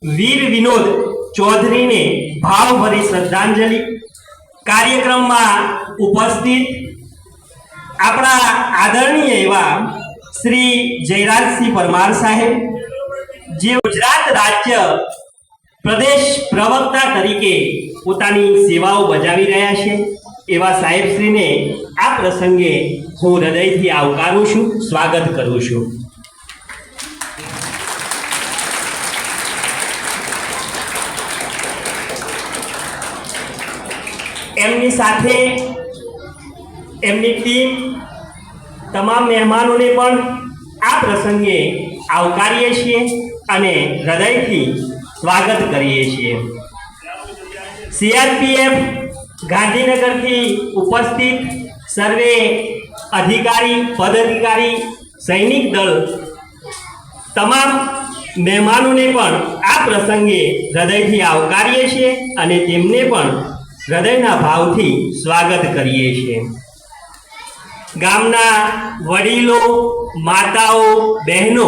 વીર વિનોદ ચૌધરીને ભાવભરી શ્રદ્ધાંજલિ। કાર્યક્રમમાં ઉપસ્થિત આપણા આદરણીય એવા શ્રી જયરાજસિંહ પરમાર સાહેબ, જે ગુજરાત રાજ્ય પ્રદેશ પ્રવક્તા તરીકે પોતાની સેવાઓ બજાવી રહ્યા છે, એવા સાહેબશ્રીને આ પ્રસંગે હું હૃદયથી આવકારું છું, સ્વાગત કરું છું। એમની સાથે એમની ટીમ, તમામ મહેમાનોને પણ આ પ્રસંગે આવકારીએ છીએ અને હૃદયથી સ્વાગત કરીએ છીએ। સીઆરપીએફ ગાંધીનગરથી ઉપસ્થિત સર્વે અધિકારી, પદાધિકારી, સૈનિક દળ, તમામ મહેમાનોને પણ આ પ્રસંગે હૃદયથી આવકારીએ છીએ અને તેમને પણ હૃદયના ભાવથી સ્વાગત કરીએ છીએ। ગામના વડીલો, માતાઓ, બહેનો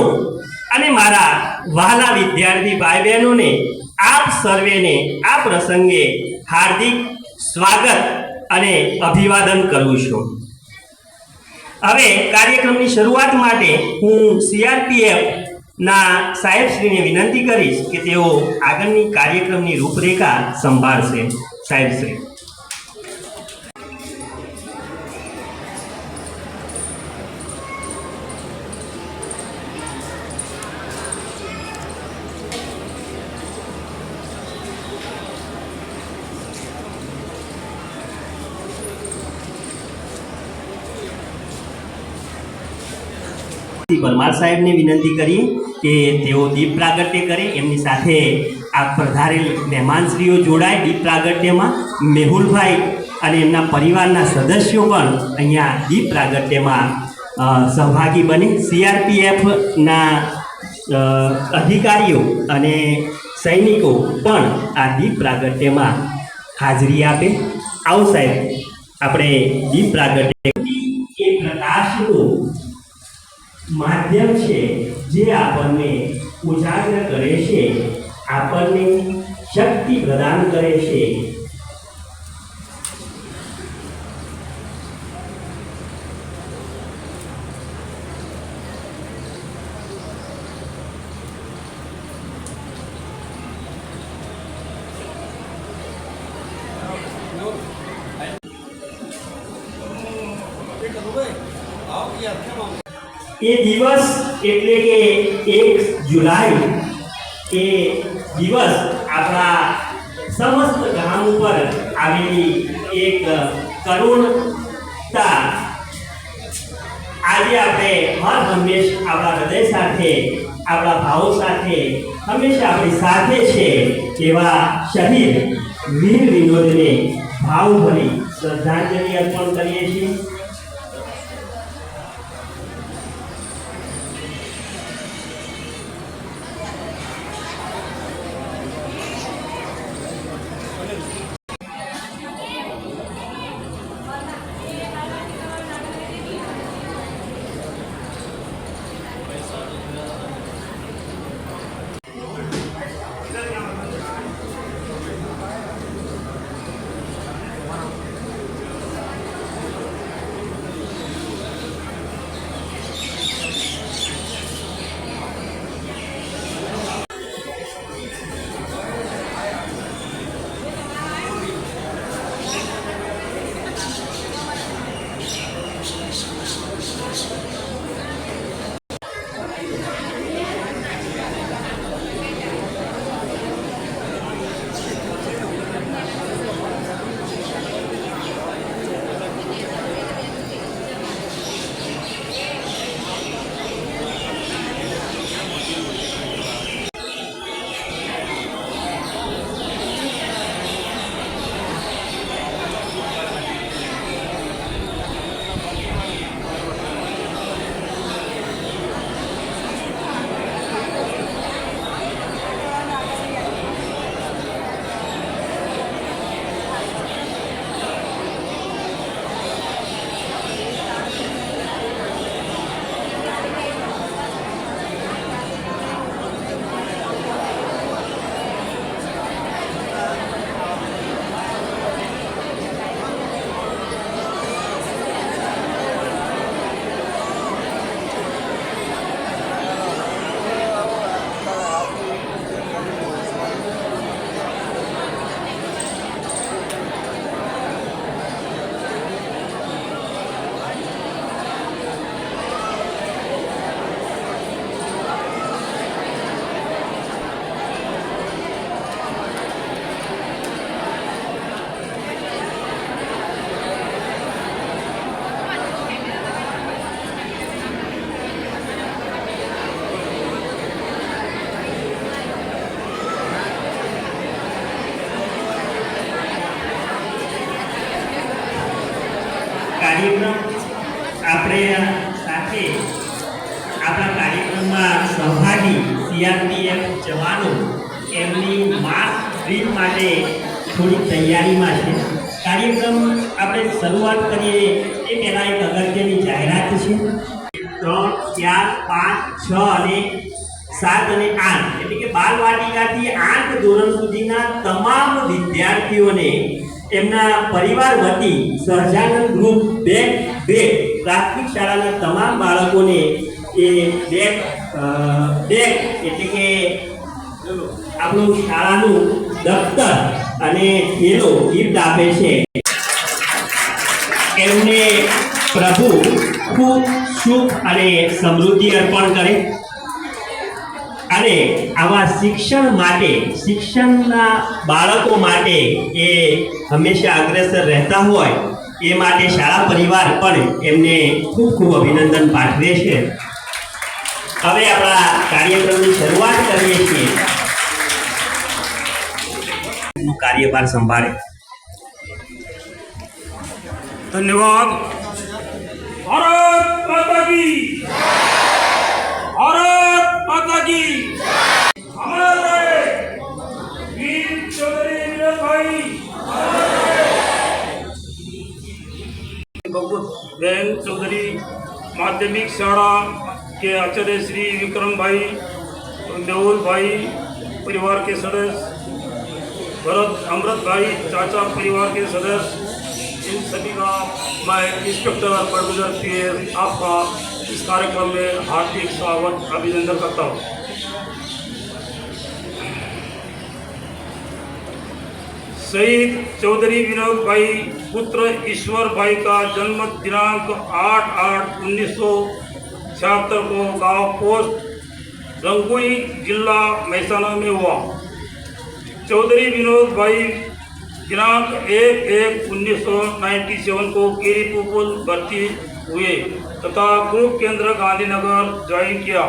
અને મારા વહાલા વિદ્યાર્થી ભાઈ બહેનોને આપ સર્વેને આ પ્રસંગે હાર્દિક સ્વાગત અને અભિવાદન કરું છું। હવે કાર્યક્રમની શરૂઆત માટે હું સીઆરપીએફ ના સાહેબશ્રીને વિનંતી કરીશ કે તેઓ આગળની કાર્યક્રમની રૂપરેખા સંભાળશે। સાહેબશ્રી। પરમાર સાહેબને વિનંતી કરીએ કે તેઓ દીપ પ્રાગટ્ય કરે। એમની સાથે આ પધારેલ મહેમાનશ્રીઓ જોડાય દીપ પ્રાગટ્યમાં। મેહુલભાઈ અને એમના પરિવારના સદસ્યો પણ અહીંયા દીપ પ્રાગટ્યમાં સહભાગી બને। સીઆરપીએફના અધિકારીઓ અને સૈનિકો પણ આ દીપ પ્રાગટ્યમાં હાજરી આપે। આવો સાહેબ, આપણે દીપ પ્રાગટ્ય એ પ્રકાશનું માધ્યમ છે જે આપણને ઉજાગર કરે છે, આપણને શક્તિ પ્રદાન કરે છે। એ દિવસ એટલે કે 1 જુલાઈ એ દિવસ આપણા સમસ્ત ગામ ઉપર આવેલી એક કરુણતા આજે આપણે હર હંમેશ આપણા હૃદય સાથે, આપણા ભાવો સાથે હંમેશા આપણી સાથે છે એવા શહીદ વીર વિનોદને ભાવભરી શ્રદ્ધાંજલિ અર્પણ કરીએ છીએ। સાથે આપણા કાર્યક્રમમાં સહભાગી CRPF જવાનો એમની માસ ડ્રીલ માટે થોડી તૈયારીમાં છે. કાર્યક્રમ આપણે શરૂઆત કરીએ એ પહેલાં એક અગત્યની જાહેરાત છે. 3, 4, 5, 6 અને 7 અને 8 એટલે કે બાલવાટિકાથી 8 ધોરણ સુધીના તમામ વિદ્યાર્થીઓને એમના પરિવાર વતી સહજાનંદ ગ્રુપ બેગ પ્રાથમિક શાળાના તમામ બાળકોને એ બેગ એટલે કે આપણું શાળાનું દફતર અને થેલો ગિફ્ટ આપે છે. એમને પ્રભુ ખૂબ સુખ અને સમૃદ્ધિ અર્પણ કરે અને આવા શિક્ષણના બાળકો માટે એ હંમેશા અગ્રેસર રહેતા હોય એ માટે શાળા પરિવાર પણ એમને ખૂબ ખૂબ અભિનંદન પાઠવે છે. હવે આપણા કાર્યક્રમની શરૂઆત કરીએ છીએ. કાર્યભાર સંભાળે. धन्यवाद. भारत माता की, भारत माता की. हमारे वीर चौधरी विनोद भाई बहन चौधरी माध्यमिक शाला के आचार्य श्री विक्रम भाई, मेहुल भाई परिवार के सदस्य, भरत अमृत भाई चाचा परिवार के सदस्य, इन सभी का मैं इंस्पेक्टर बड़गुजर PS आपका इस कार्यक्रम में हार्दिक स्वागत अभिनंदन करता हूँ. शहीद चौधरी विनोद भाई पुत्र ईश्वर भाई का जन्म दिनांक 8/8/1976 को गांव पोस्ट रंगोई जिला महसाना में हुआ. चौधरी विनोद भाई दिनांक 1/1/1997 को केरी पुपुल भर्ती हुए तथा ग्रुप केंद्र गांधीनगर ज्वाइन किया.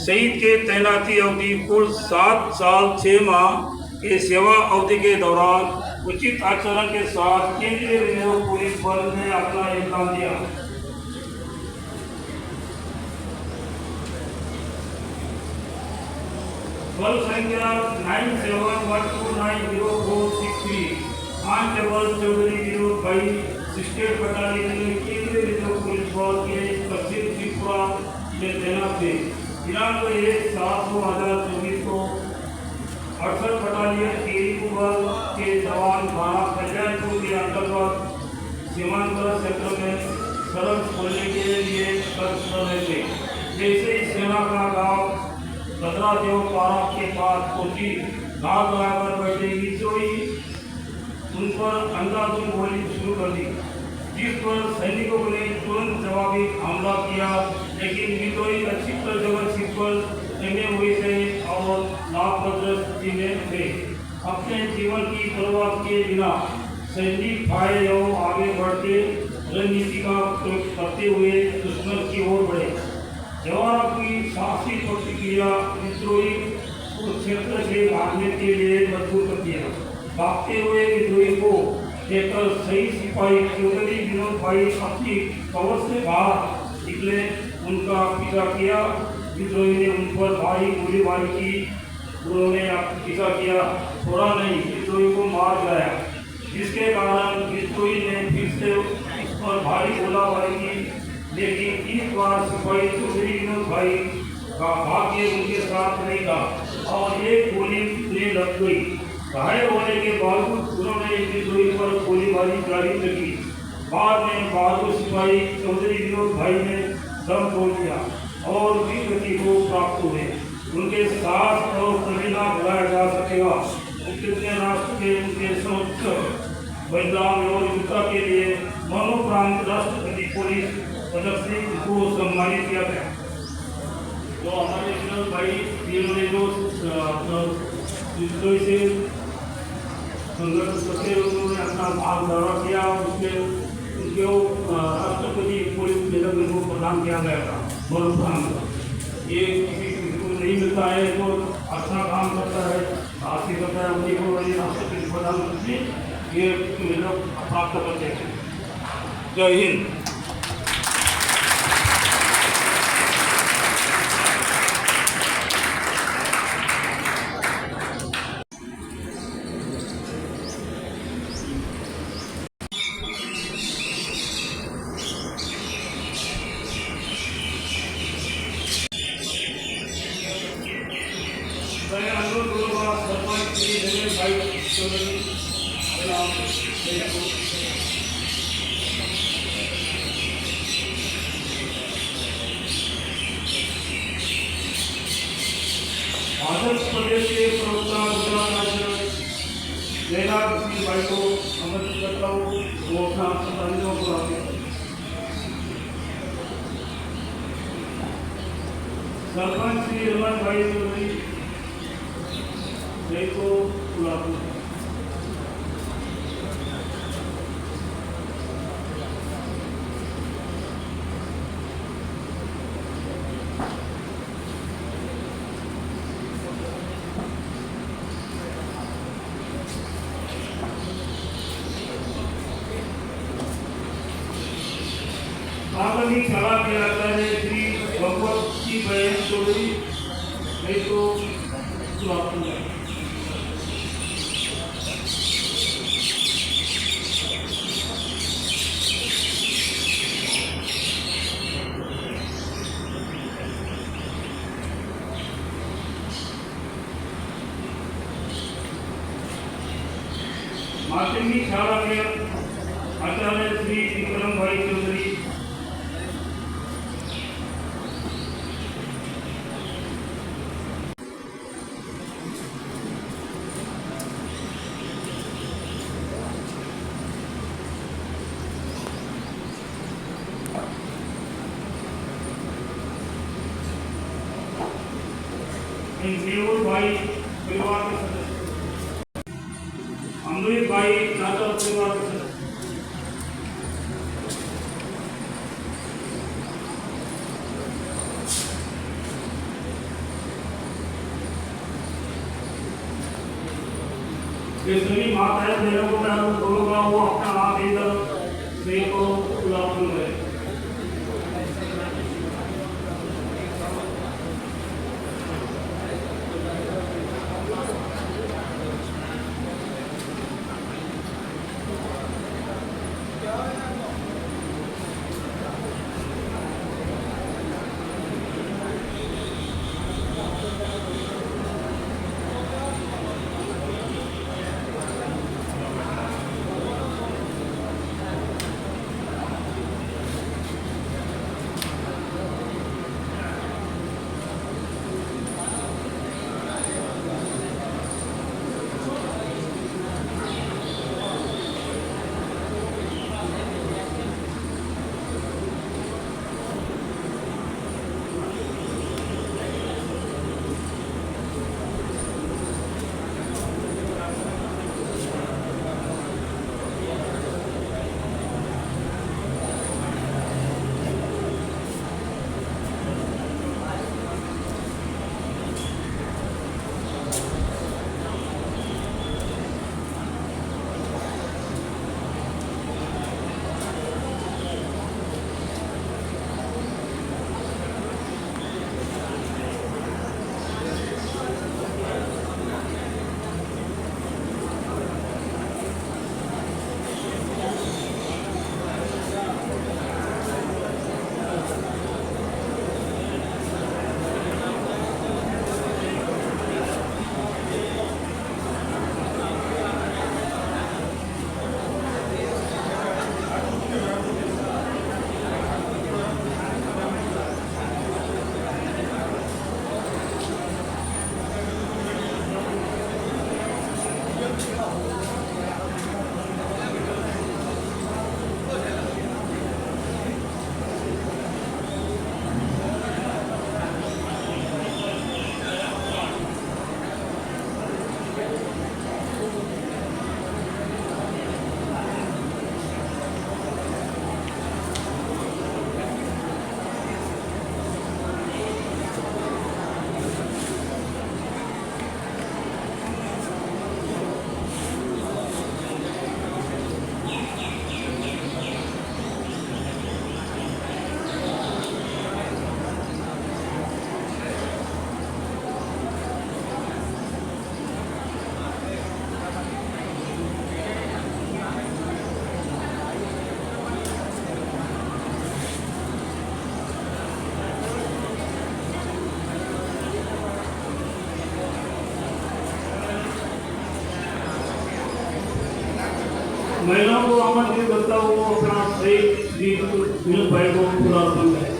शहीद के तैनाती अवधि कुल 7 साल 6 माह के सेवा अवधि के दौरान उचित आचरण के साथ केंद्रीय रिजर्व पुलिस बल ने अपना योगदान दिया. बल संख्या 97129046 कांस्टेबल चौधरी विनोद भाई 68 बटालियन में केंद्रीय रिजर्व पुलिस बल के पश्चिम त्रिपुरा में तैनात थे. दिनांक 1/7/2024 को 68 बटालियन केरीपुर के जवान थाना कल्याणपुर के अंतर्गत सीमांचल क्षेत्र में सड़क खोलने के लिए कर रहे थे. जैसे ही सेना का गांव भद्रादेव पारा के पास पहुंची, घात लगाकर बैठे विद्रोही उन पर अंधाधुंध गोली शुरू कर दी, जिस पर सैनिकों ने तुरंत जवाबी हमला किया. लेकिन विद्रोही अच्छी तरह सीट पर जमे हुए थे और लाभभद्र स्थिति में थे. अपने जीवन की परवाह किए बिना सैनिक फायर और आगे बढ़ते रणनीति का प्रयोग करते हुए दुश्मन की ओर बढ़े. जवानों की साहसी प्रतिक्रिया विद्रोही को क्षेत्र से भागने के लिए मजबूर कर दिया. भागते हुए विद्रोही को देखकर शहीद सिपाही चौधरी विनोद भाई अपनी कवर से बाहर निकले, उनका पीछा किया. विद्रोही ने उन पर भारी गोलीबारी की. उन्होंने पीछा किया, थोड़ा नहीं, विद्रोही को मार गिराया, जिसके कारण विद्रोही ने फिर से उस पर भारी गोलीबारी की. लेकिन इस बार सिपाही चौधरी विनोद भाई का भाग्य उनके साथ नहीं था और एक गोली उन्हें लग गई. घायल होने के बावजूद उन्होंने विद्रोही पर गोलीबारी जारी रखी. बाद में बहादुर सिपाही चौधरी विनोद भाई ने दम तोड़ दिया और वीर गति को प्राप्त हुए. उनके साथ और कभी ना भुलाया जा सकेगा. कृतज्ञ राष्ट्र के उनके सर्वोच्च बलिदान और वीरता के लिए मरणोपरांत राष्ट्रपति पुलिस पदक से उनको सम्मानित किया गया. तो हमारे विनोद भाई जिन्होंने जो विद्रोही से संघर्ष करते उन्होंने अपना भाग दौरा किया, उसके उनको राष्ट्रपति पुलिस पदक उनको प्रदान किया गया था मरणोपरांत. ये किसी को नहीं मिलता है तो अच्छा काम करता है, हासिल करता है, उन्हीं को राष्ट्रपति प्रधानमंत्री ये प्राप्त करते हैं. जय हिंद. मैं अनुरोध करूँगा सरपंच श्री देवेश भाई चौधरी भाजपा प्रदेश के प्रवक्ता गुजरात राज्य जयराज सिंह भाई को आमंत्रित करता हूँ वो अपना तालियों को आगे सरपंच श्री रमन भाई चौधरी जय को बुलाते हैं। आगामी शाला के आचार्य श्री भगवत जी बहन चौधरी जय को बुलाते हैं। माध्यमिक शाला के आचार्य श्री विक्रम भाई चौधरी देवुल भाई परिवार के सदस्य अमृत भाई यादव परिवार के सदस्य ये सभी माताएं बहनों को मैं अनुरोध करूंगा वो अपना हाथ इधर से को गुलाब है। महिलाओं को आमंत्रित करता हूँ वो अपना श्री विनोद भाई को पूरा अर्पण करें।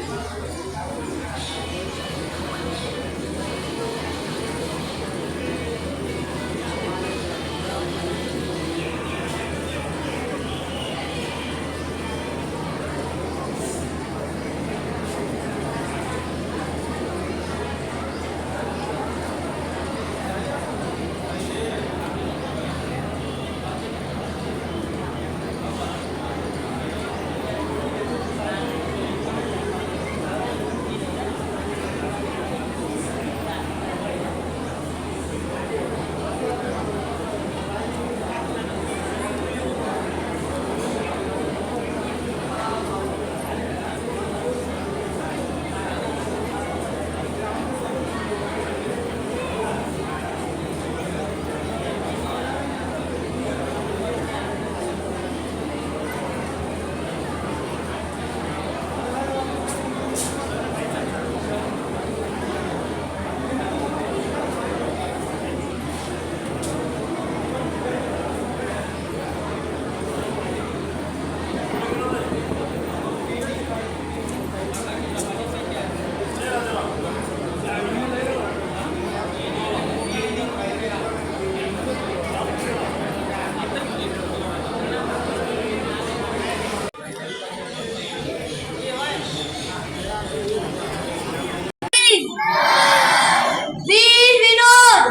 Veer Vinod.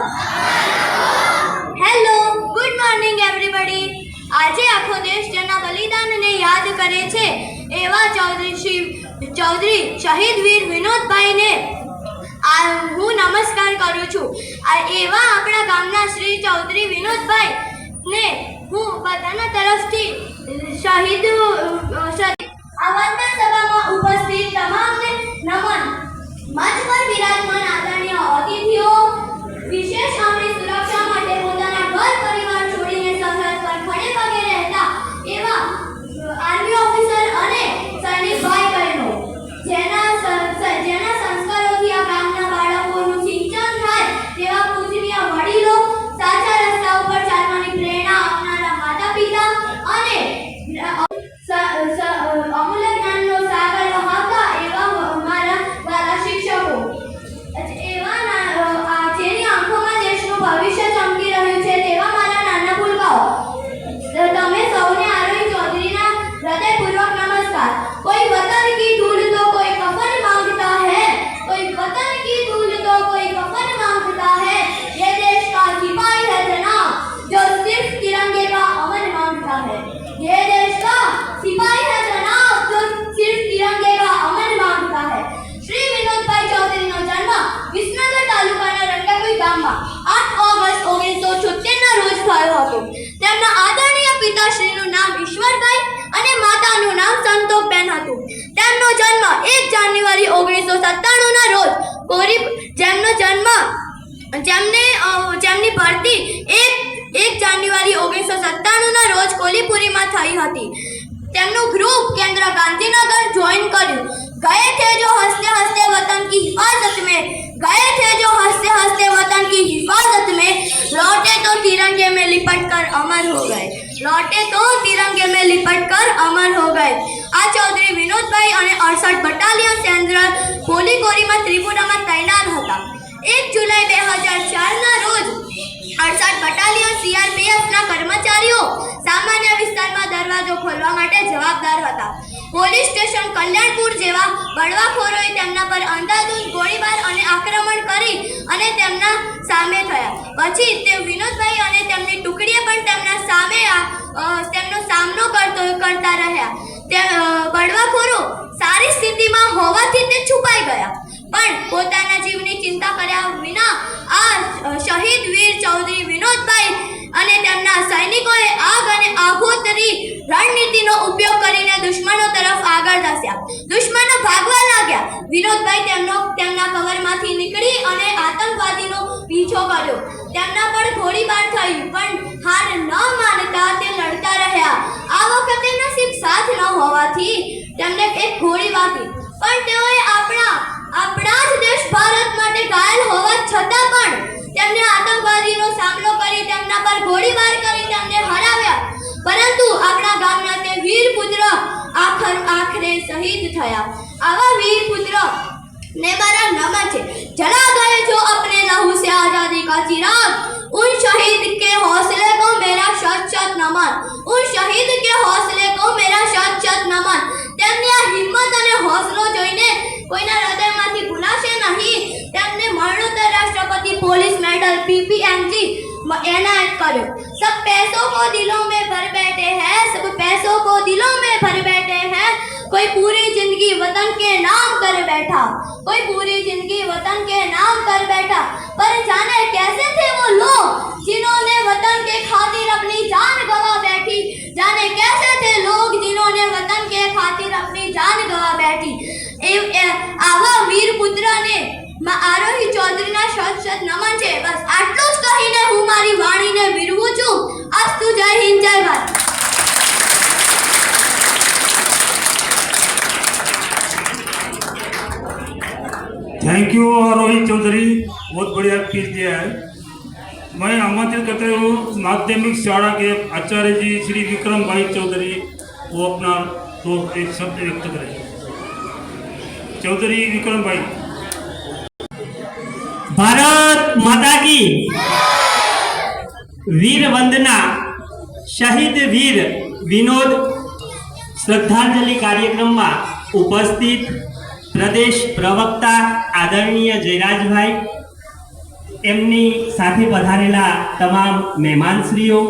Hello, good morning everybody. આજે આખો દેશ જેના બલિદાનને યાદ કરે છે એવા ચૌધરી શહીદ વીર વિનોદભાઈને હું નમસ્કાર કરું છું. એવા આપણા ગામના શ્રી ચૌધરી વિનોદભાઈ ને હું બધાના તરફથી શહીદ આ વંદન સભામાં ઉપસ્થિત તમામને નમન. મંચ પર બિરાજમાન આદરણીય અતિથિઓ, વિશેષ આપણી સુરક્ષા માટે પોતાના ઘર પરિવાર છોડીને સરહદ પર ખડે પગે રહેતા એવા આર્મી ઓફિસર અને સૈનિક ભાઈ બહેનો, જેના સંસ્કારોથી આ ગામના બાળકોનું સિંચન થાય તેવા પૂજનીય વડીલો, સાચા રસ્તા ઉપર ચાલવાની પ્રેરણા આપનારા માતા પિતા અને અમૂલ્ય જ્ઞાનનો સાગર વહાવતા એવા અમારા વાલા શિક્ષકો, જેની આંખોમાં દેશનું ભવિષ્ય ચમકી રહ્યું છે તેવા મારા નાના ભૂલકાઓ, તમે સૌને આરોહી ચૌધરીના હૃદયપૂર્વક નમસ્કાર. કોઈ વતન કી ધૂલ તો કોઈ કફન માંગતા है, कोई वतन की धूल तो कोई कफन मांगता है, ये देश का सिपाही है जनाब जो सिर्फ तिरंगे का अमन मांगता है, ये देश का सिपाही है जनाब जो सिर्फ तिरंगे का अमन मांगता है. શ્રી વિનોદભાઈ ચૌધરીનો જન્મ વિસનગર તાલુકાના રંગાકુઈ ગામમાં 8 ઓગસ્ટ 1976 ના રોજ થયો હતો. તેમના આદરણીય પિતાશ્રીનું નામ ઈશ્વરભાઈ અને માતાનું નામ સંતોકબેન હતું. તેમનો જન્મ 1 જાન્યુઆરી 1997 ના રોજ જેમની ભરતી 1 જાન્યુઆરી 1997 ના રોજ કોલીપુરીમાં થઈ હતી. તેમનું ગ્રુપ કેન્દ્ર ગાંધીનગર જોઈન કર્યું. गए थे जो हंसते हंसते वतन की हिफाजत में, गए थे जो हंसते हंसते वतन की हिफाजत में, लौटे तो तिरंगे में लिपट कर अमर हो गए, लौटे तो तिरंगे में लिपट कर अमर हो गए. આ ચૌધરી વિનોદભાઈ અને 68 બટાલિયન સેન્દ્ર કોલીકોરીમાં ત્રિપુરામાં તૈનાત હતા. 1 જુલાઈ 2004 ના રોજ 68 બટાલિયન સીઆરપીએફના કર્મચારીઓ સામાન્ય વિસ્તારમાં દરવાજો ખોલવા માટે જવાબદાર હતા. પોલીસ સ્ટેશન કલ્યાણપુર જેવા બળવાખોરોએ તેમના પર અંધાધૂંધ ગોળીબાર અને આક્રમણ કરી અને તેમના સામે થયા. પછી તે વિનોદભાઈ અને તેમની ટુકડીએ પણ તેમનો સામનો કરતા રહ્યા. તે બળવાખોરો સારી સ્થિતિમાં હોવાથી તે છુપાઈ ગયા, પણ પોતાના જીવની ચિંતા કર્યા વિના આ શહીદ વીર ચૌધરી વિનોદભાઈ અને તેમના સૈનિકોએ આગ અને આગોતરી રણનીતિનો ઉપયોગ કરીને દુશ્મનો તરફ આગળ ધસ્યા. દુશ્મનો ભાગવા લાગ્યા. વિનોદભાઈ તેમના કવરમાંથી નીકળી અને આતંકવાદીનો પીછો કર્યો. તેમના પર ગોળીબાર થયું, પણ હાર ન માનતા તે લડતા રહ્યા. આ વખતે નસીબ સાથ ન હોવાથી તેમને એક ગોળી વાગી, પણ તેઓએ આપણા જ દેશ ભારત માટે ઘાયલ હોવા છતાં પણ તેમને આતંકવાદીનો સામનો કરી તેમના પર ગોળીબાર કરી તેમને હરાવ્યા. પરંતુ પુત્ર આખરે શહીદ થયા। આવા વીર પુત્ર ने मेरा नमन है। जला गए जो अपने लहू से आजादी का चिराग, उन शहीद के हौसले को मेरा शत शत नमन। उन शहीद के हौसले को मेरा शत शत नमन। તેમની આ હિંમત અને હોસલો જોઈને કોઈના હૃદયમાંથી ભૂલાશે નહીં। તેમને મરણોત્તર રાષ્ટ્રપતિ પોલીસ મેડલ PPMG एनायत करो। सब पैसों को दिलों में भर बैठे हैं, सब पैसों को दिलों में भर बैठे हैं। कोई पूरी जिंदगी वतन के नाम कर बैठा, कोई पूरी जिंदगी वतन के नाम कर बैठा। पर जाने कैसे थे वो लोग जिन्होंने वतन के खातिर अपनी जान गवा बैठी। जाने कैसे थे लोग जिन्होंने वतन के खातिर अपनी जान गवा बैठी। आवा वीर पुत्रने आरोही चौधरीना शत शत नमन છે। બસ આટલું જ કહીને હું મારી વાણીને વિરવું છું। અસ્તુ જય હિન્દ જય ભારત। थैंक यू आरोही चौधरी, बहुत बढ़िया स्पीच दिया है। मैं आमंत्रित करते हूँ माध्यमिक शाला के आचार्य जी श्री विक्रम भाई चौधरी, वो अपना तो एक शब्द व्यक्त करें। चौधरी विक्रम भाई। भारत माता की वीर वंदना। शहीद वीर विनोद श्रद्धांजलि कार्यक्रम में उपस्थित प्रदेश प्रवक्ता आदरणीय जयराजभाई, एमनी साथे पधारेला तमाम मेहमानश्रीओ,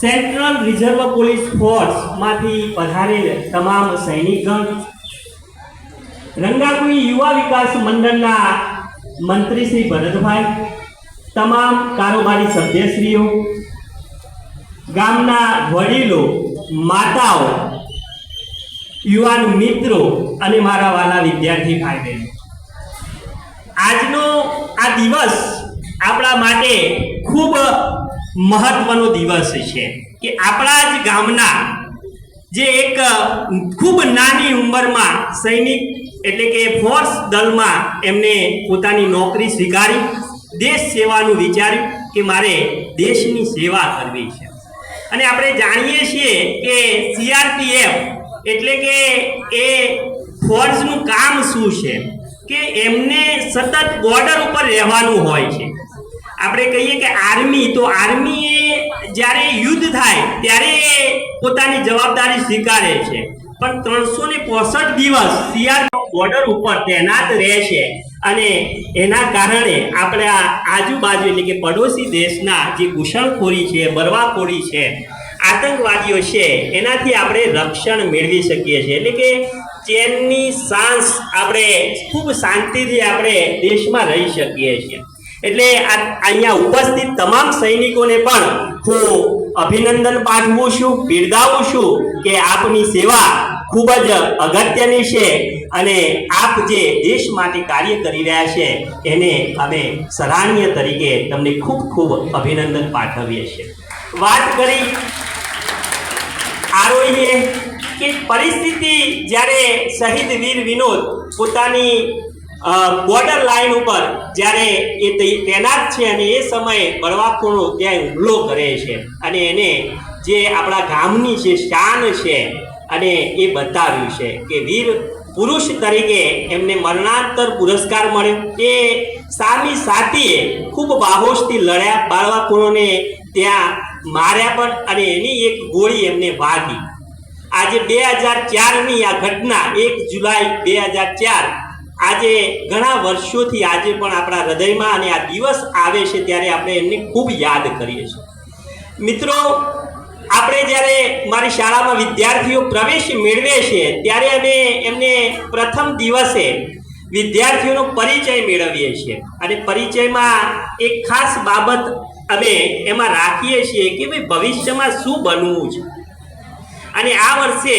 सेंट्रल रिजर्व पुलिस फोर्स मांथी पधारेल तमाम सैनिकगण, रंगाकुई युवा विकास मंडलना मंत्री श्री भरतभाई, तमाम कारोबारी सभ्यश्रीओ, गामना वडीलो, माताओ, युवान मित्रों અને મારા વાલા વિદ્યાર્થી ભાઈ બહેનો, આજનો આ દિવસ આપણા માટે ખૂબ મહત્વનો દિવસ છે કે આપણા જ ગામના જે એક ખૂબ નાની ઉંમરમાં સૈનિક એટલે કે ફોર્સ દળમાં એમને પોતાની નોકરી સ્વીકારી દેશ સેવાનું વિચાર્યું કે મારે દેશની સેવા કરવી છે। અને આપણે જાણીએ છીએ કે CRPF એટલે કે એ ફોર્સનું કામ શું છે કે એમને સતત બોર્ડર ઉપર રહેવાનું હોય છે। આપણે કહીએ કે આર્મી, તો આર્મીએ જ્યારે યુદ્ધ થાય ત્યારે પોતાની જવાબદારી સ્વીકારે છે, પણ 365 દિવસ CRPF બોર્ડર ઉપર તૈનાત રહે છે। અને એના કારણે આપણા આજુબાજુ એટલે કે પડોશી દેશના જે ઘૂસણખોરી છે, બરવાખોરી છે, આતંકવાદીઓ છે, એનાથી આપણે રક્ષણ મેળવી શકીએ છીએ। એટલે કે ચેનની સાંસ આપણે ખૂબ શાંતિથી આપણે દેશમાં રહી શકીએ છીએ। એટલે અહીંયા ઉપસ્થિત તમામ સૈનિકોને પણ હું અભિનંદન પાઠવું છું, બિરદાવું છું કે આપની સેવા ખૂબ જ અગત્યની છે અને આપ જે દેશ માટે કાર્ય કરી રહ્યા છે એને અમે સરાહનીય તરીકે તમને ખૂબ ખૂબ અભિનંદન પાઠવીએ છીએ। વાત કરી આરોહીએ કે પરિસ્થિતિ જ્યારે શહીદ વીર વિનોદ પોતાની બોર્ડર લાઈન ઉપર જ્યારે એ તૈનાત છે અને એ સમયે બળવાખોરો ત્યાં હુમલો કરે છે અને એને જે આપણા ગામની જે શાન છે અને એ બતાવ્યું છે કે વીર પુરુષ તરીકે એમને મરણાંતર પુરસ્કાર મળ્યો। એ સામી સાથીએ ખૂબ બાહોશથી લડ્યા, બળવાખોરોને ત્યાં માર્યા પણ અને એની એક ગોળી એમને વાગી। આજે 2004ની આ ઘટના 1 જુલાઈ 2004 આજે ઘણા વર્ષોથી આજે પણ આપણા હૃદયમાં અને આ દિવસ આવે છે ત્યારે આપણે એમને ખૂબ યાદ કરીએ છીએ। મિત્રો, આપણે જ્યારે મારી શાળામાં વિદ્યાર્થીઓ પ્રવેશ મેળવે છે ત્યારે અમે એમને પ્રથમ દિવસે વિદ્યાર્થીઓનો પરિચય મેળવીએ છીએ અને પરિચયમાં એક ખાસ બાબત અમે એમાં રાખીએ છીએ કે ભાઈ ભવિષ્યમાં શું બનવું છે। અને આ વર્ષે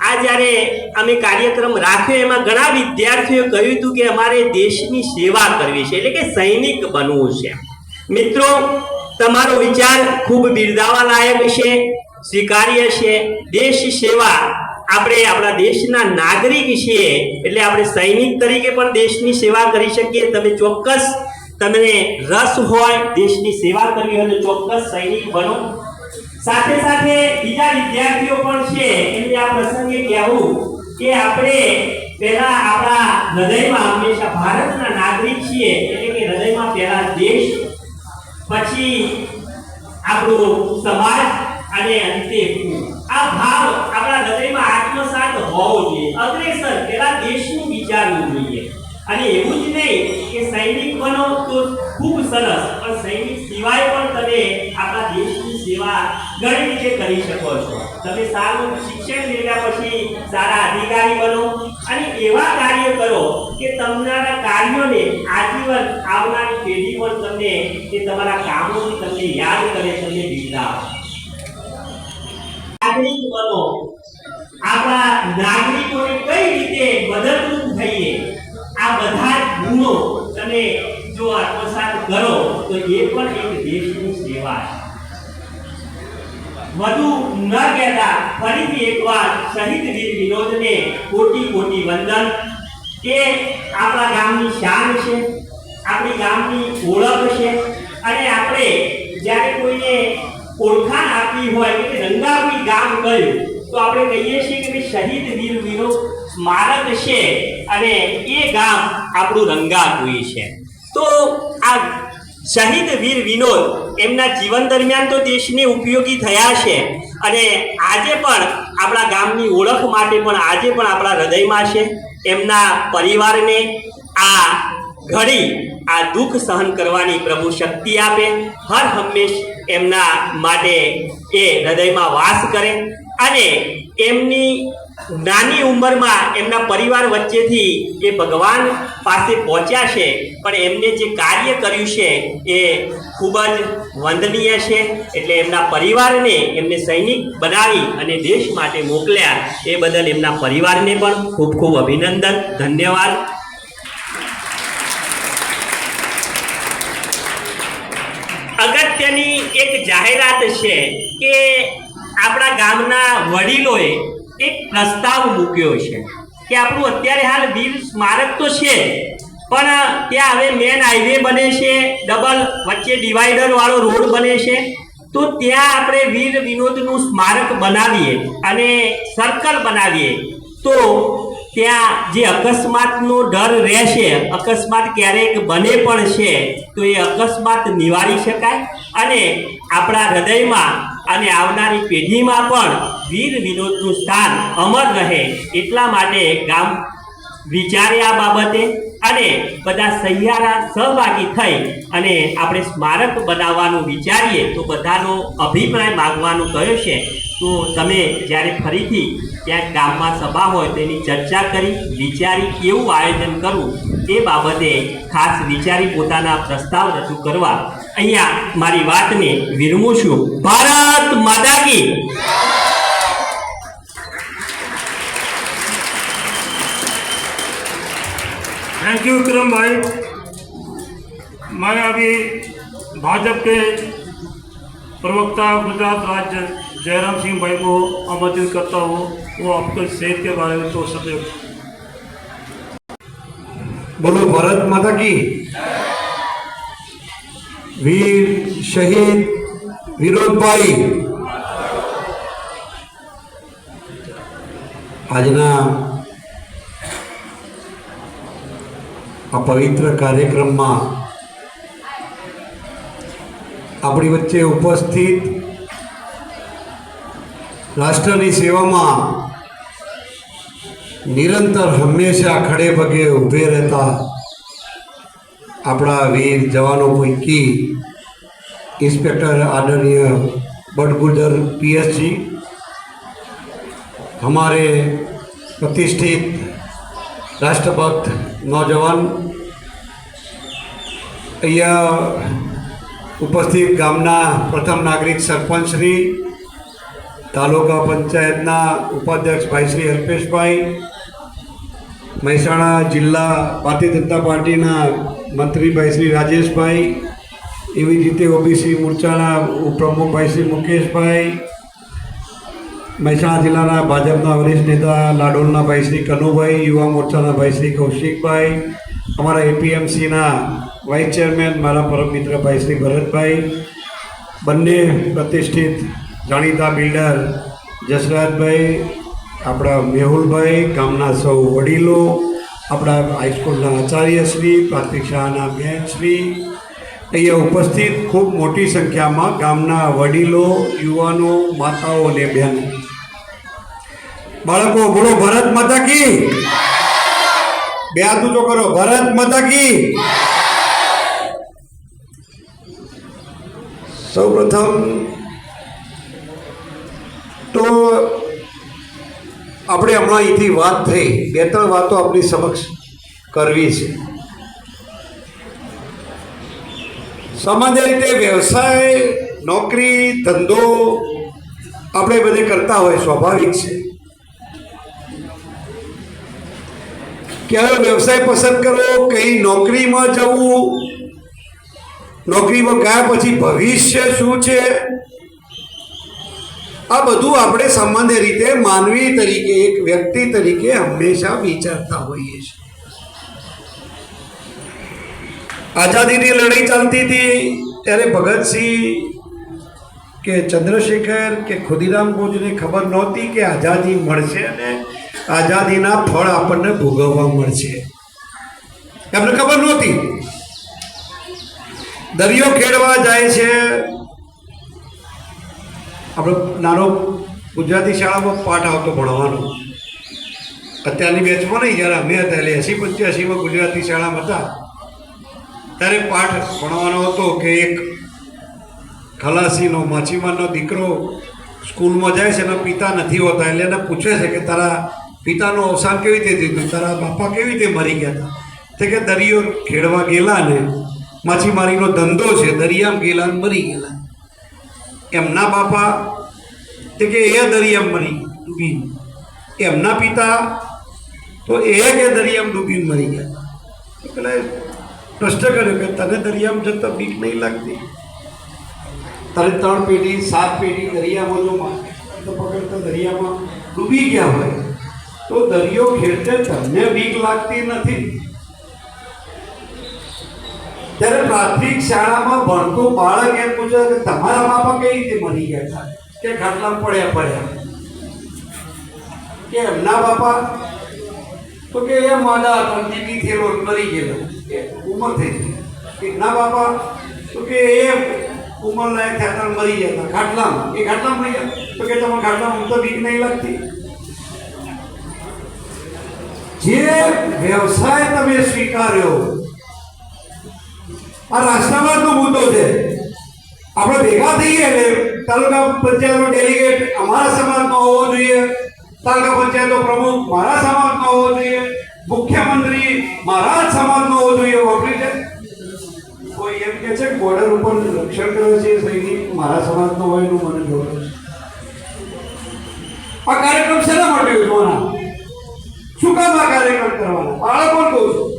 આ જ્યારે અમે કાર્યક્રમ રાખ્યો એમાં ઘણા વિદ્યાર્થીઓએ કહ્યું હતું કે અમારે દેશની સેવા કરવી છે, એટલે કે સૈનિક બનવું છે। મિત્રો, તમારો વિચાર ખૂબ બિરદાવવા લાયક છે, સ્વીકાર્ય છે। દેશ સેવા, આપણે આપણા દેશના નાગરિક છીએ એટલે આપણે સૈનિક તરીકે પણ દેશની સેવા કરી શકીએ। તમે ચોક્કસ તમને રસ હોય દેશની સેવા કરવી હોય તો ચોક્કસ સૈનિક બનો। સાથે સાથે બીજા વિદ્યાર્થીઓ પણ છે એમને આ પ્રસંગે કહેવું કે આપણે પહેલા આપણા હૃદયમાં હંમેશા ભારતના નાગરિક છીએ એટલે કે હૃદયમાં પહેલા દેશ, પછી આપણો સમાજ અને અંતે આ ભાવ આપણા હૃદયમાં આત્મસાત હોવો જોઈએ. અગ્રેસર પહેલા દેશનું વિચારવું જોઈએ. અને એવું જ નહીં કે સૈનિક બનો તો ખૂબ સરસ, પણ સૈનિક સિવાય પણ તમે આપણા દેશની સેવા ઘણી રીતે કરી શકો છો. તમે સારું શિક્ષણ મેળવ્યા પછી સારા અધિકારી બનો અને એવા કાર્ય કરો કે તમારા કાર્યોને આજીવન આવનારી પેઢી પણ તમને કે તમારા કામોથી તમને યાદ કરે, તમને બિરદાવે. નાગરિક બનો, આપણા નાગરિકોને કઈ રીતે મદદરૂપ થઈએ, આ બધા ગુણો તમે જો આત્મસાત કરો તો એ પણ એક દેશની સેવા છે. વધુ ન કહેતા ફરીથી એકવાર શહીદ વીર વિનોદને કોટી કોટી વંદન. કે આપણા ગામની શાન છે, આપણી ગામની ઓળખ છે. અને આપણે જ્યારે કોઈને ઓળખાણ આપવી હોય કે રંગાવી ગામ કયું તો આપણે કહીએ છીએ કે શહીદ વીર વિનોદ સ્મારક છે અને એ ગામ આપણું રંગાપુરી છે. તો આ શહીદ વીર વિનોદ એમના જીવન દરમિયાન તો દેશને ઉપયોગી થયા છે અને આજે પણ આપણા ગામની ઓળખ માટે પણ આજે પણ આપણા હૃદયમાં છે. એમના પરિવારને આ ઘડી આ દુઃખ સહન કરવાની પ્રભુ શક્તિ આપે, હર હંમેશ એમના માટે એ હૃદયમાં વાસ કરે અને એમની નાની ઉંમરમાં એમના પરિવાર વચ્ચેથી એ ભગવાન પાસે પહોંચ્યા છે, પણ એમને જે કાર્ય કર્યું છે એ ખૂબ જ વંદનીય છે. એટલે એમના પરિવારને એમને સૈનિક બનાવી અને દેશ માટે મોકલ્યા એ બદલ એમના પરિવારને પણ ખૂબ ખૂબ અભિનંદન, ધન્યવાદ. અગત્યની એક જાહેરાત છે કે આપણા ગામના વડીલોએ એક પ્રસ્તાવ મૂક્યો છે કે આપણું અત્યારે હાલ વીર સ્મારક તો છે પણ ત્યાં હવે મેન હાઈવે બને છે, ડબલ વચ્ચે ડિવાઈડર વાળો રોડ બને છે, તો ત્યાં આપણે વીર વિનોદનું સ્મારક બનાવીએ અને સર્કલ બનાવીએ તો ત્યાં જે અકસ્માતનો ડર રહેશે, અકસ્માત ક્યારેક બને પણ છે તો એ અકસ્માત નિવારી શકાય અને આપણા હૃદયમાં અને આવનારી પેઢીમાં પણ વીર વિનોદનું સ્થાન અમર રહે. એટલા માટે ગામ વિચારે આ બાબતે અને બધા સહિયારા સહભાગી થઈ અને આપણે સ્મારક બનાવવાનું વિચારીએ તો બધાનો અભિપ્રાય માગવાનું કહ્યું છે. તો તમે જ્યારે ફરીથી ત્યાં ગામમાં સભા હોય તેની ચર્ચા કરી વિચારી કેવું આયોજન કરવું એ બાબતે ખાસ વિચારી પોતાના પ્રસ્તાવ રજૂ કરવા અહીંયા મારી વાતને વિરમું છું. ભારત માતા કી. थैंक यू विक्रम भाई. मैं अभी भाजपा के प्रवक्ता गुजरात राज्य जयराम सिंह भाई को आमंत्रित करता हूँ, वो आपके सेहत के बारे में तो सब. बोलो भारत माता की. वीर शहीद विनोदभाई આજના આ પવિત્ર કાર્યક્રમમાં આપણી વચ્ચે ઉપસ્થિત રાષ્ટ્રની સેવામાં નિરંતર હંમેશા ખડે પગે ઊભે રહેતા આપણા વીર જવાનો પૈકી इंस्पेक्टर आदरणीय बड़गुजर PS जी, हमारे प्रतिष्ठित राष्ट्रभक्त नौजवान, અહીંયા ઉપસ્થિત ગામના પ્રથમ નાગરિક સરપંચ શ્રી, તાલુકા પંચાયતના ઉપાધ્યક્ષ ભાઈ શ્રી અલ્પેશભાઈ, મહેસાણા જિલ્લા ભારતીય જનતા પાર્ટીના મંત્રી ભાઈ શ્રી રાજેશભાઈ, એવી રીતે ઓબીસી મોરચાના ઉપપ્રમુખ ભાઈ શ્રી મુકેશભાઈ, મહેસાણા જિલ્લાના ભાજપના વરિષ્ઠ નેતા લાડોલના ભાઈ શ્રી કનુભાઈ, યુવા મોરચાના ભાઈ શ્રી કૌશિકભાઈ, અમારા APMCના વાઇસ ચેરમેન મારા પરમ મિત્ર ભાઈ શ્રી ભરતભાઈ, બંને પ્રતિષ્ઠિત જાણીતા બિલ્ડર જસરાજભાઈ, આપણા મેહુલભાઈ, ગામના સૌ વડીલો, આપણા હાઈસ્કૂલના આચાર્યશ્રી, પ્રાથમિક શાળાના બેનશ્રી, અહીંયા ઉપસ્થિત ખૂબ મોટી સંખ્યામાં ગામના વડીલો, યુવાનો, માતાઓ અને બહેનો, બાળકો, બોલો ભારત માતા કી, બે હાથ ઊંચો કરો, ભારત માતા કી. સૌપ્રથમ તો આપણે હમણાં અહીંથી વાત થઈ, બે ત્રણ વાતો આપણી સમક્ષ કરવી છે. સામાન્ય રીતે વ્યવસાય, નોકરી, ધંધો આપણે બધે કરતા હોય, સ્વાભાવિક છે. કયો વ્યવસાય પસંદ કરવો, કઈ નોકરીમાં જવું, નોકરીમાં ગયા પછી ભવિષ્ય શું છે, આ બધું આપણે સામાન્ય રીતે માનવી તરીકે, એક વ્યક્તિ તરીકે હંમેશા વિચારતા હોઈએ છીએ. આઝાદીની લડાઈ ચાલતી હતી ત્યારે ભગતસિંહ કે ચંદ્રશેખર કે ખુદીરામ બોઝને ખબર નહોતી કે આઝાદી મળશે અને આઝાદીના ફળ આપણને ભોગવવા મળશે, એમને ખબર નહોતી. દરિયો ખેડવા જાય છે. આપણે નાનો ગુજરાતી શાળામાં પાઠ આવતો ભણવાનો, અત્યારની બેચમાં નહીં, જ્યારે અમે હતા એટલે 80-85માં ગુજરાતી શાળામાં હતા ત્યારે પાઠ ભણવાનો હતો કે એક ખલાસીનો, માછીમારનો દીકરો સ્કૂલમાં જાય છે, એના પિતા નથી હોતા, એટલે એને પૂછે છે કે તારા પિતાનું અવસાન કેવી રીતે થયું, તારા બાપા કેવી રીતે મરી ગયા હતા. તે કે દરિયો ખેડવા ગયેલા ને માછીમારીનો ધંધો છે, દરિયામાં ગયેલા ને મરી ગયેલા. એમના બાપા તે કે એ દરિયામાં મરી ડૂબીને, એમના પિતા તો એ કે દરિયામાં ડૂબીને મરી ગયા. પેલા પ્રશ્ન કર્યો કે તને દરિયામાં જતા બીક નહીં લાગતી? તારે 3 પેઢી 7 પેઢી દરિયામાં જો પકડતા દરિયામાં ડૂબી ગયા હોય તો દરિયો ખેડતે તમને બીક લાગતી નથી? ત્યારે પ્રાથમિક શાળામાં ભણતું બાળક એમ પૂછે કે તમારા બાપા કઈ રીતે મરી ગયા હતા? કે ખાટલામાં પડ્યા. કે એમના બાપા તો કે એ માદા હતા, ટીવી થયેલો મરી ગયેલો, એ ઉંમર થઈ ગઈ. એમના બાપા તો કે એ ઉંમર લાયક થયા મરી ગયા હતા ખાટલામાં. એ ખાટલામાં મરી ગયા તો કે તમારા ખાટલામાં તો બીક નહીં લાગતી? જે વ્યવસાય તમે સ્વીકાર્યો, આ રાષ્ટ્રવાદનો મુદ્દો છે. આપણે ભેગા થઈએ એટલે તાલુકા પંચાયતનો ડેલિગેટ અમારા સમાજનો હોવો જોઈએ, તાલુકા પંચાયતનો પ્રમુખ મારા સમાજનો હોવો જોઈએ, મુખ્યમંત્રી મારા જ સમાજનો હોવો જોઈએ. વાપરી છે કોઈ એમ કે છે બોર્ડર ઉપર રક્ષણ કરે છે સૈનિક મારા સમાજનો હોય એનું મને જોડે છે. આ કાર્યક્રમ શેના માટે યોજવાના? શું કામ આ કાર્યક્રમ કરવાના? બાળકો કહું છું,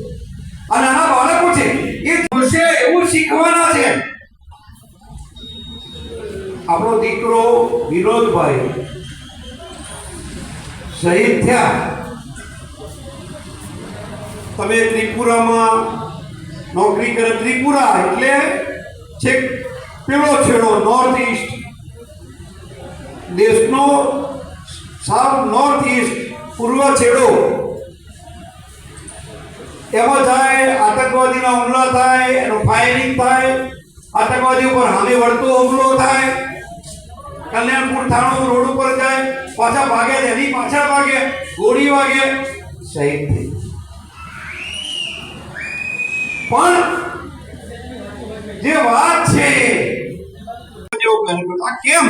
આ નાના બાળકો છે એ જોશે એવું શીખવાના છે. આપણો દીકરો વિનોદભાઈ શહીદ થયા. તમે ત્રિપુરામાં નોકરી કરે, ત્રિપુરા એટલે છેક પેલો છેડો, નોર્થ ઈસ્ટ, દેશનો સાવ નોર્થ ઈસ્ટ, પૂર્વ છેડો. એમાં જાય, આતંકવાદીના હુમલા થાય, એનો ફાયરિંગ થાય, આતંકવાદી ઉપર હામે વળતો હુમલો થાય, કલ્યાણપુર થાણું રોડ ઉપર જાય, પાછા ભાગે, એની પાછળ ભાગે, ગોળી વાગે, શહીદ થઈ. પણ જે વાત છે આ કેમ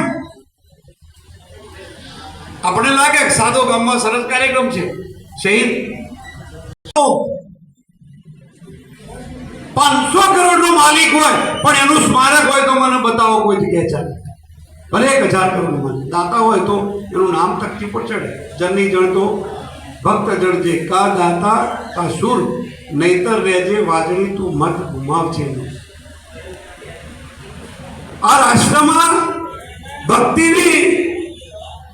આપણે લાગે સાદો ગામમાં સરસ કાર્યક્રમ છે, શહીદ 500 કરોડનો માલિક હોય પણ એનું સ્મારક હોય તો મને બતાવો કોઈ જગ્યાએ ચાલે. ભલે 1000 કરોડનું માલિક દાતા હોય તો એનું નામ તકતી પર ચડે. જનની જણ તો ભક્ત જણજે, કા દાતા કા સુર, નહીતર રહેજે વાજણી તું મત ગુમાવ છે. આ રાષ્ટ્રમાં ભક્તિની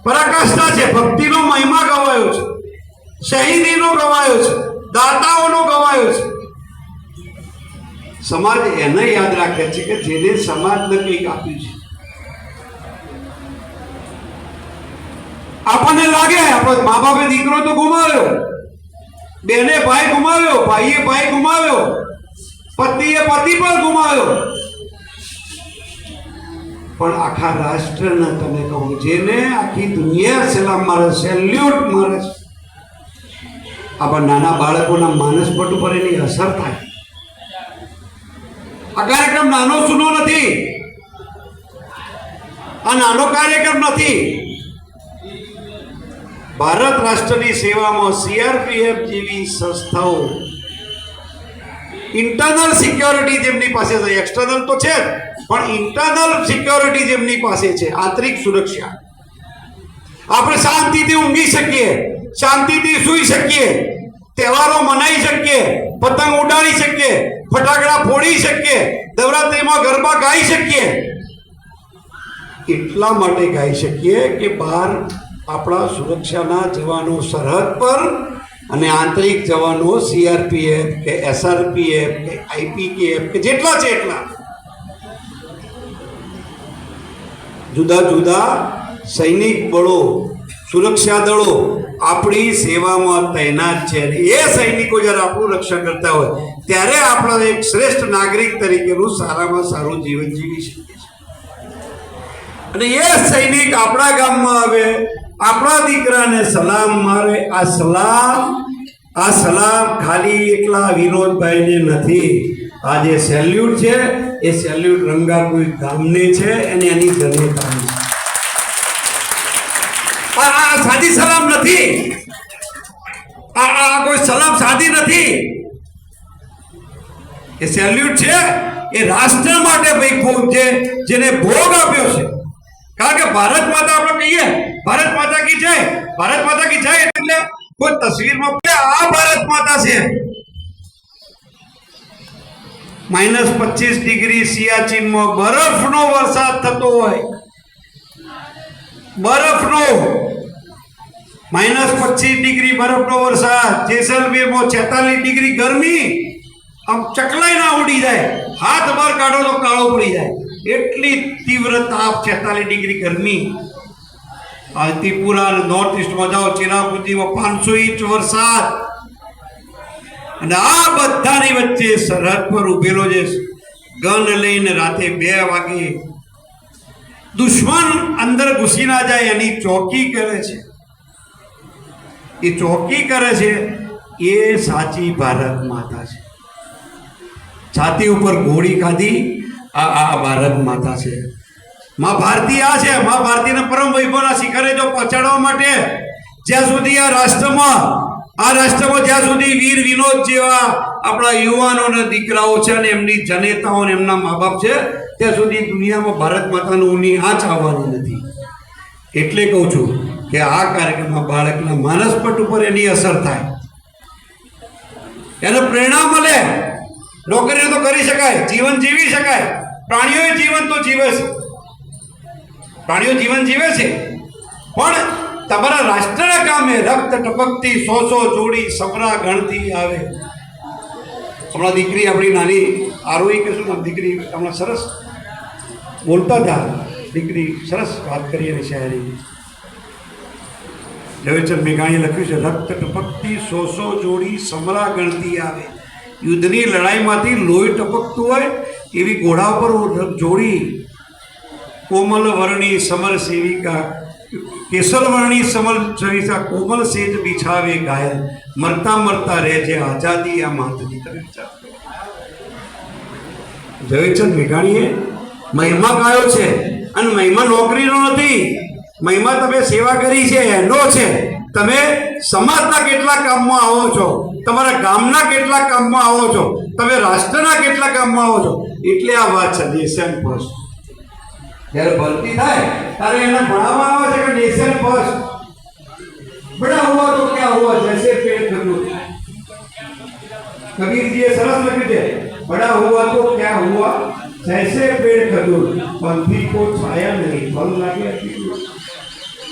પરાકાષ્ઠા છે, ભક્તિનો મહિમા ગવાયો છે, શહીદીનો ગવાયો છે, દાતાઓનો ગવાયો છે. સમાજ એને યાદ રાખે છે કે જેને સમાજને કંઈક આપ્યું છે. આપણને લાગે આપણે મા બાપે દીકરો તો ગુમાવ્યો, બેને ભાઈ ગુમાવ્યો, ભાઈએ ભાઈ ગુમાવ્યો, પતિએ પતિ પણ ગુમાવ્યો, પણ આખા રાષ્ટ્રને તમે કહો જેને આખી દુનિયા સલામ મારે, સેલ્યુટ મારે છે, આપણા નાના બાળકોના માનસપટ ઉપર એની અસર થાય. આ કાર્યક્રમ નાનો સૂનો નથી, આ નાનો કાર્યક્રમ નથી. ભારત રાષ્ટ્રની સેવામાં સીઆરપીએફ જેવી સંસ્થાઓ ઇન્ટરનલ સિક્યોરિટી જેમની પાસે છે, એક્સટર્નલ તો છે પણ ઇન્ટરનલ સિક્યોરિટી જેમની પાસે છે, આંતરિક સુરક્ષા, આપણે શાંતિથી ઊંઘી શકીએ, શાંતિથી સૂઈ શકીએ, તહેવારો મનાઈ શકીએ, પતંગ ઉડાડી શકીએ, ફટાકડા ફોડી શકીએ, નવરાત્રિમાં ગરબા ગાઈ શકીએ. એટલા માટે ગાઈ શકીએ કે બહાર આપણા સુરક્ષાના જવાનો સરહદ પર અને આંતરિક જવાનો સીઆરપીએફ કે એસઆરપીએફ કે આઈપીકેએફ કે જેટલા છે એટલા જુદા જુદા સૈનિક બળો, સુરક્ષા દળો આપણી સેવામાં તૈનાત છે. એ સૈનિકો જ્યારે આપણું રક્ષણ કરતા હોય ત્યારે આપણે એક શ્રેષ્ઠ નાગરિક તરીકેનું સારામાં સારું જીવન જીવી શકીએ છીએ. અને એ સૈનિક આપણા ગામમાં આવે, આપણા દીકરાને સલામ મારે. આ સલામ ખાલી એકલા વિનોદભાઈને નથી. આ જે સેલ્યુટ છે એ સેલ્યુટ રંગા કોઈ ગામને છે અને એની જનતાની છે. આ સાદી સલામ નથી, આ કોઈ સલામ સાદી નથી. એ સેલ્યુટ છે એ રાષ્ટ્ર માટે ભાઈ ખૂબ છે, જેને ભોગ આપ્યો છે. કારણ કે ભારત માતા આપણે કહીએ ભારત માતા કી જય, ભારત માતા કી જય એટલે કોઈ તસવીરમાં આ ભારત માતા છે. -25 ડિગ્રી સિયાચીનમાં બરફનો વરસાદ થતો હોય, બરફનો -25 ડિગ્રી બરફનો વરસાદ, જેસલમેરમાં 46 ડિગ્રી ગરમી, આમ ચકલાઈ ના ઉડી જાય, હાથ બહાર કાઢો તો કાળો પડી જાય, એટલી તીવ્ર તાપ, 46 ડિગ્રી ગરમી. ત્રિપુરા નોર્થ ઇસ્ટમાં જાઓ, ચિરાપુંજીમાં 500 ઇંચ વરસાદ. અને આ બધાની વચ્ચે સરહદ પર ઉભેલો છે ગન લઈને રાતે 2 વાગે દુશ્મન અંદર ઘૂસી ના જાય એની ચોકી કરે છે. એ ચોકી કરે છે એ સાચી ભારત માતા છે. છાતી ઉપર ગોળી ખાધી આ ભારત માતા છે. માં ભારતી આ છે. માં ભારતીના પરમ વૈભવના શિખરે જો પહોંચાડવા માટે જ્યાં સુધી આ રાષ્ટ્રમાં જ્યાં સુધી વીર વિનોદ જેવા આપણા યુવાનો અને દીકરાઓ છે અને એમની જનેતાઓ અને એમના મા બાપ છે ત્યાં સુધી દુનિયામાં ભારત માતાનું ઊની આંચ આવવાની નથી. એટલે કહું છું કે આ કાર્યક્રમમાં બાળકના માનસપટ ઉપર એની અસર થાય, એને પ્રેરણા મળે. નોકરીઓ તો કરી શકાય, જીવન જીવી શકાય, પ્રાણીઓ જીવન તો જીવે છે, પ્રાણીઓ જીવન જીવે છે, પણ તમારા રાષ્ટ્રના કામે રક્ત ટપકતી 100 જોડી સમરા ગણતી આવે. હમણાં દીકરી આપણી નાની આરોહી કે શું નામ દીકરી હમણાં સરસ બોલતા હતા, દીકરી સરસ વાત કરી એની શાયરી. ઝવેરચંદ મેઘાણીએ લખ્યું છે, રક્ત ટપકતી 100 જોડી સમરા ગણતી આવે. યુદ્ધની લડાઈમાંથી લોહી ટપકતું હોય એવી ઘોડા પર જોડી કોમલ વર્ણી સમર સેવિકા, કેસર વર્ણી સમર સેવિકા, કોમલ સેજ બિછાવે ઘાયલ, મરતા મરતા રહે છે આઝાદી આ માતની. ઝવેરચંદ મેઘાણીએ મહિમા ગાયો છે અને મહિમા નોકરીનો નથી, મહિમા તમે સેવા કરી છે એનો છે. તમે સમાજના કેટલા કામમાં આવો છો, તમારા ગામના કેટલા કામમાં આવો છો, તમે રાષ્ટ્રના કેટલા કામમાં આવો છો. એટલે આ વાત છે નેશન ફર્સ્ટ. જ્યારે ભરતી થાય ત્યારે એને ભણાવવા આવે છે કે નેશન ફર્સ્ટ. બડા હુઆ તો ક્યાં હુઆ જૈસે પેટ ખજૂર. કબીરજીએ સરસ લખ્યું છે, બડા હુઆ તો ક્યાં હુઆ જૈસે પેડ ખજૂર, પંથી કો છાયા નહીં, ફલ લાગે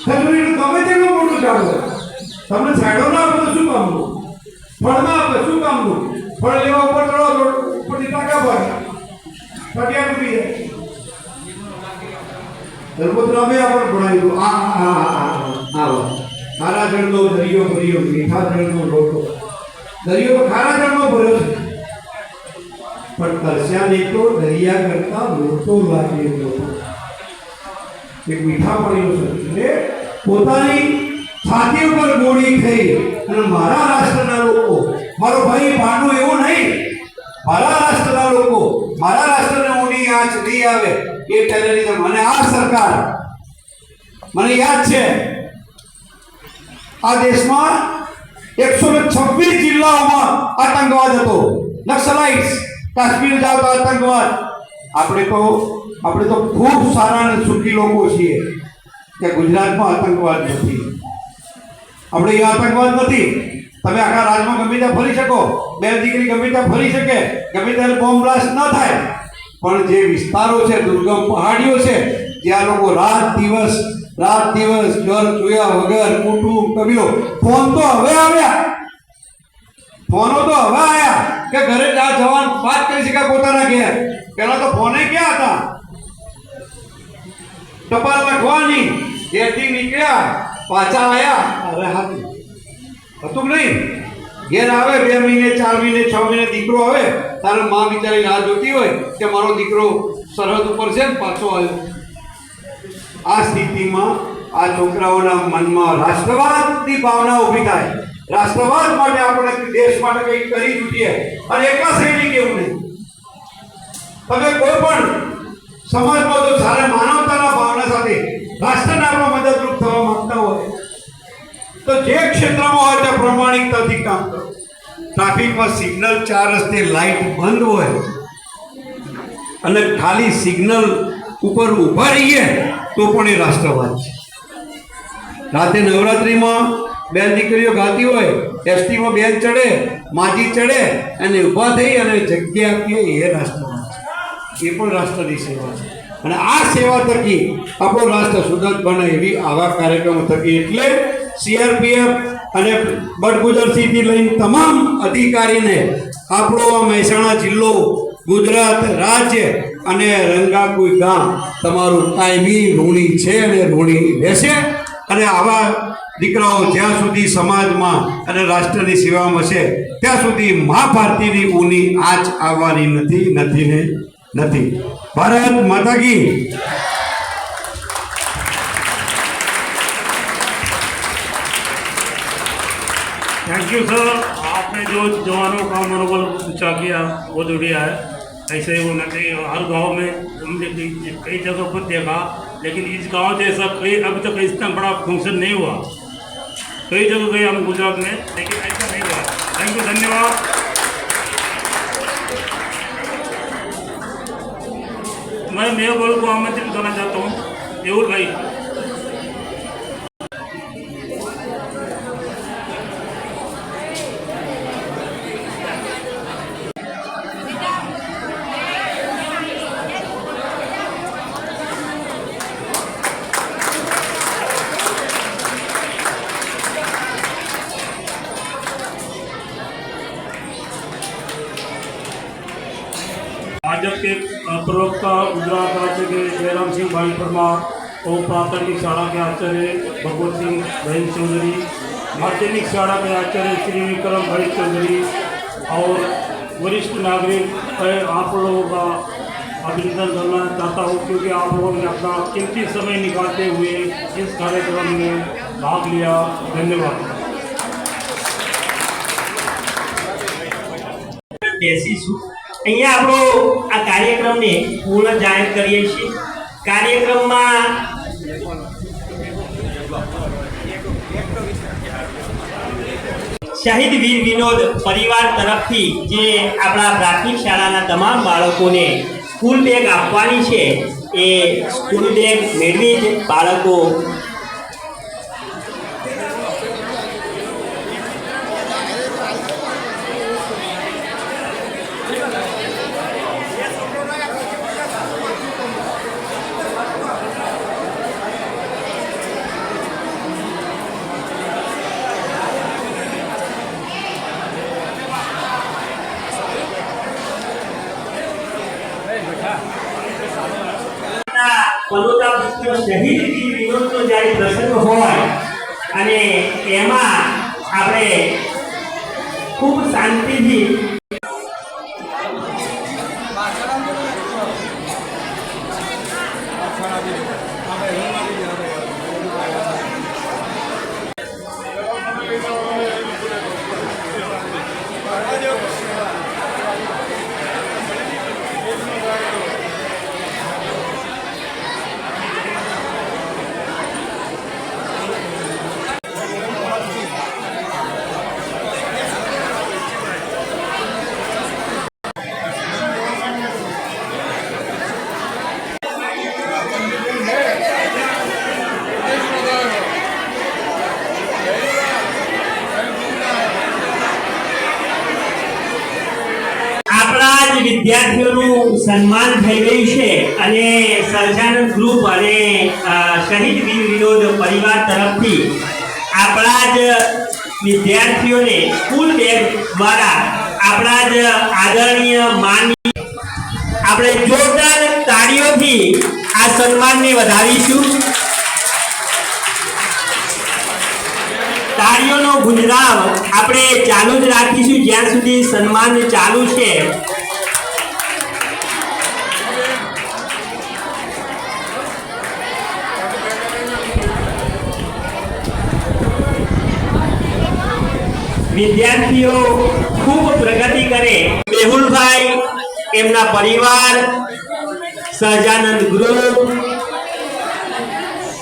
ખજૂરીનું તમે તેનું મોટું જાણો, તમને છાંયડો ના આપે તો શું કામનું, ફળ ના આપે શું કામનું, ફળ લેવા ઉપર ચડો તો ઉપરથી ટાંકા પર ફટિયા તૂટી જાય. ધર્મોત્તરામે આપણે ભણાવ્યું આ આવો ખારા જળનો દરિયો ભર્યો, મીઠા જળનો લોટો. દરિયો તો ખારા જળનો ભર્યો છે, પણ તરસ્યાને તો દરિયા કરતા મોટો લાગે એટલો. એક મીઠા પાણીનો શબ્દ એટલે પોતાની છાતી ઉપર ગોળી થઈ અને મારા રાષ્ટ્રના લોકો, મારો ભાઈ ભાંડુ એવું નહીં, મારા રાષ્ટ્રના લોકો, મારા રાષ્ટ્રને ઊંડી આંચ નહીં આવે એ ટેરરિઝમ. અને આ સરકાર, મને યાદ છે આ દેશમાં 126 જિલ્લાઓમાં આતંકવાદ હતો, નક્સલાઇટ્સ. કાશ્મીર જાવ તો આતંકવાદ. આપણે તો ખૂબ સારા અને સુખી લોકો છીએ કે ગુજરાતમાં આતંકવાદ નથી. આપણે અહીંયા આતંકવાદ નથી. તમે આખા રાજ્યમાં ગમે ત્યાં ફરી શકો, બે દીકરી ગમે ત્યાં ફરી શકે, ગમે ત્યારે બોમ્બ બ્લાસ્ટ ન થાય. પણ જે વિસ્તારો છે, દુર્ગમ પહાડીઓ છે, જ્યાં લોકો રાત દિવસ ઘર જોયા વગર, કુટુંબ, કબીલો, ફોન તો હવે આવ્યા, ફોનો તો હવે આવ્યા કે ઘરે આ જવાન વાત કરી શકાય પોતાના ઘેર. પહેલા તો ફોને ક્યાં હતા? ટપાલ લખવાની, ઘેરથી નીકળ્યા પાછા આવ્યા, અરે હાથું હતું નહીં. ઘેર આવે 2 મહિને, 4 મહિને, 6 મહિને દીકરો આવે, તારે માં બિચારી રાહ જોતી હોય કે મારો દીકરો સરહદ ઉપર છે ને પાછો આવ્યો. આ સ્થિતિમાં આ છોકરાઓના મનમાં રાષ્ટ્રવાદની ભાવના ઊભી થાય. રાષ્ટ્રવાદ માટે આપણે દેશ માટે કંઈક કરી છૂટીએ. અને એકલા સૈનિક એવું નહીં, તમે કોઈ પણ સમાજમાં જો સારા માનવતાના ભાવના સાથે રાષ્ટ્રને આપણે મદદરૂપ થવા માંગતા હોય તો જે ક્ષેત્રમાં હોય ત્યાં પ્રમાણિકતાથી કામ કરો. ટ્રાફિકમાં સિગ્નલ 4 રસ્તે લાઇટ બંધ હોય અને ખાલી સિગ્નલ ઉપર ઊભા રહીએ તો પણ એ રાષ્ટ્રવાદ છે. રાતે નવરાત્રિમાં બેન દીકરીઓ ગાતી હોય, એસટીમાં બેન ચડે, માજી ચડે અને ઊભા થઈ અને જગ્યા આપીએ, એ રાષ્ટ્રવાદ છે. એ પણ રાષ્ટ્રની સેવા છે. અને આ સેવા થકી આપણો રાષ્ટ્ર સુદૃઢ બને એવી આવા કાર્યક્રમો થકી એટલે CRPF અને બટગુજરથી લઈને તમામ અધિકારીને આપણો આ મહેસાણા જિલ્લો, ગુજરાત રાજ્ય અને રંગાકુઈ ગામ તમારું કાયમી ઋણી છે અને ઋણી રહેશે. અને આવા દીકરાઓ જ્યાં સુધી સમાજમાં અને રાષ્ટ્રની સેવામાં છે ત્યાં સુધી મા ભારતીની ઊની આંચ આવવાની નથી. ભારત માતા કી. थैंक यू सर, आपने जो जवानों का मनोबल ऊंचा किया वो बढ़िया है. ऐसे ही होना चाहिए. हर गांव में हमने कई जगह पर देखा, लेकिन इस गांव जैसा कई अभी तक इतना बड़ा फंक्शन नहीं हुआ. कई जगह गए हम गुजरात में, लेकिन ऐसा नहीं हुआ. थैंक यू, धन्यवाद. मैं मेहबूब को आमंत्रित करना चाहता हूँ. मेहुल भाई. भाजपा के प्रवक्ता गुजरात राज्य के जयराम सिंह भाई परमार और प्राथमिक शाला के आचार्य भगवत सिंह बहन चौधरी, माध्यमिक शाला के आचार्य श्री विक्रम भाई चौधरी और वरिष्ठ नागरिक, आप लोगों का अभिनंदन करना चाहता हूँ क्योंकि आप लोगों ने अपना कीमती समय निकालते हुए इस कार्यक्रम में भाग लिया. धन्यवाद. અહીંયા આપણો આ કાર્યક્રમને પૂર્ણ જાહેર કરીએ છીએ. કાર્યક્રમમાં શહીદ વીર વિનોદ પરિવાર તરફથી જે આપણા પ્રાથમિક શાળાના તમામ બાળકોને સ્કૂલ બેગ આપવાની છે એ સ્કૂલ બેગ મેળવી જ બાળકો પનોતા પુત્ર શહીદ વીર વિનોદનો જ્યારે પ્રસંગ હોય અને એમાં આપણે ખૂબ શાંતિથી આપણા જ વિદ્યાર્થીઓનું સન્માન થઈ રહ્યું છે અને સહજાનંદ ગ્રુપ અને શહીદ વીર વિનોદ પરિવાર તરફથી આપણા જ વિદ્યાર્થીઓને સ્કૂલ બેગ દ્વારા આપણા જ આદરણીય માનની આપણે જોરદાર તાળીઓથી આ સન્માનને વધાવીશું. તાળીઓનો ગુંજરાવ આપણે ચાલુ જ રાખીશું જ્યાં સુધી સન્માન ચાલુ છે. વિદ્યાર્થીઓ ખૂબ પ્રગતિ કરે, મેહુલભાઈ, એમના પરિવાર, સહજાનંદ ગ્રુપ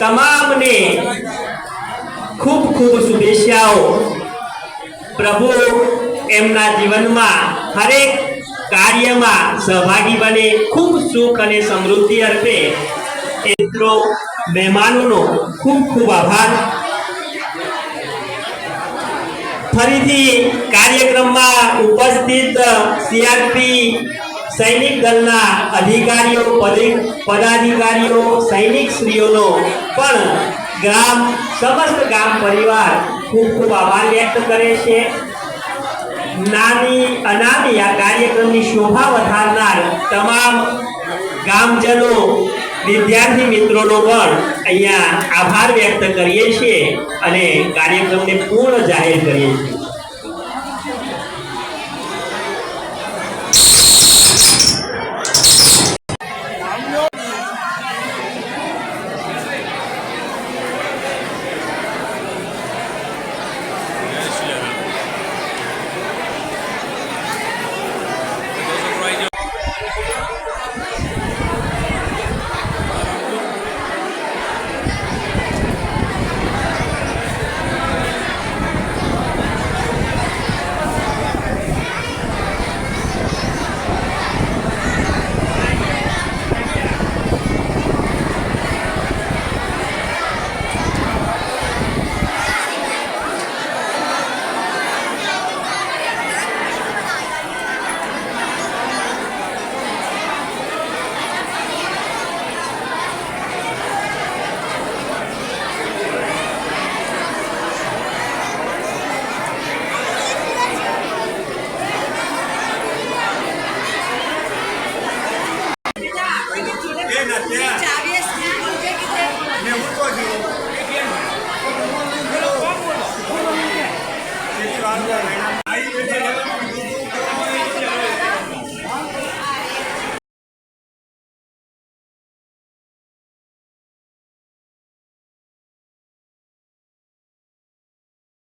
તમામને ખૂબ ખૂબ શુભેચ્છાઓ. પ્રભુ એમના જીવનમાં હરેક કાર્યમાં સહભાગી બને, ખૂબ સુખ અને સમૃદ્ધિ અર્પે. મિત્રો, મહેમાનોનો ખૂબ ખૂબ આભાર. ફરીથી કાર્યક્રમમાં ઉપસ્થિત સીઆરપી સૈનિક દળના અધિકારીઓ, પદાધિકારીઓ, સૈનિક શ્રીઓનો પણ સમસ્ત ગામ પરિવાર ખૂબ ખૂબ આભાર વ્યક્ત કરે છે. નાની અનામી આ કાર્યક્રમની શોભા વધારનાર તમામ ગામજનો, વિદ્યાર્થી મિત્રોનો પણ અહીંયા આભાર વ્યક્ત કરીએ છીએ અને કાર્યક્રમને પૂર્ણ જાહેર કરીએ છીએ.